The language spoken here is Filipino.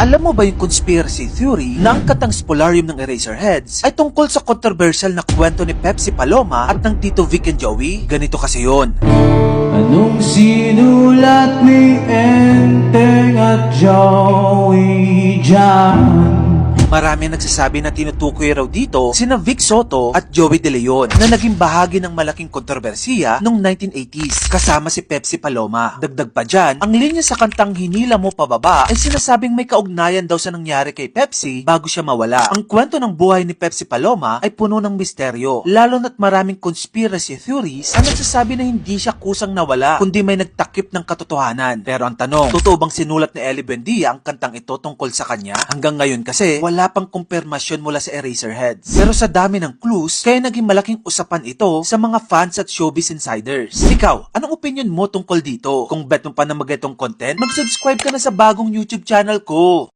Alam mo ba yung conspiracy theory na ang katang spolarium ng Eraserheads ay tungkol sa controversial na kwento ni Pepsi Paloma at ng Tito Vic and Joey? Ganito kasi yon. Anong sinulat ni Enteng at Joey dyan? Marami ang nagsasabi na tinutukoy raw dito sina Vic Soto at Joey De Leon na naging bahagi ng malaking kontrobersiya noong 1980s kasama si Pepsi Paloma. Dagdag pa dyan, ang linya sa kantang Hinila Mo Pababa ay sinasabing may kaugnayan daw sa nangyari kay Pepsi bago siya mawala. Ang kwento ng buhay ni Pepsi Paloma ay puno ng misteryo, lalo na't maraming conspiracy theories ang nagsasabi na hindi siya kusang nawala kundi may nagtakip ng katotohanan. Pero ang tanong, totoo bang sinulat ni Ellie Buendia ang kantang ito tungkol sa kanya? Hanggang ngayon kasi, wala pang kumpirmasyon mula sa Eraserheads. Pero sa dami ng clues, kaya naging malaking usapan ito sa mga fans at showbiz insiders. Ikaw, anong opinion mo tungkol dito? Kung bet mo pa na mag-itong content, mag-subscribe ka na sa bagong YouTube channel ko.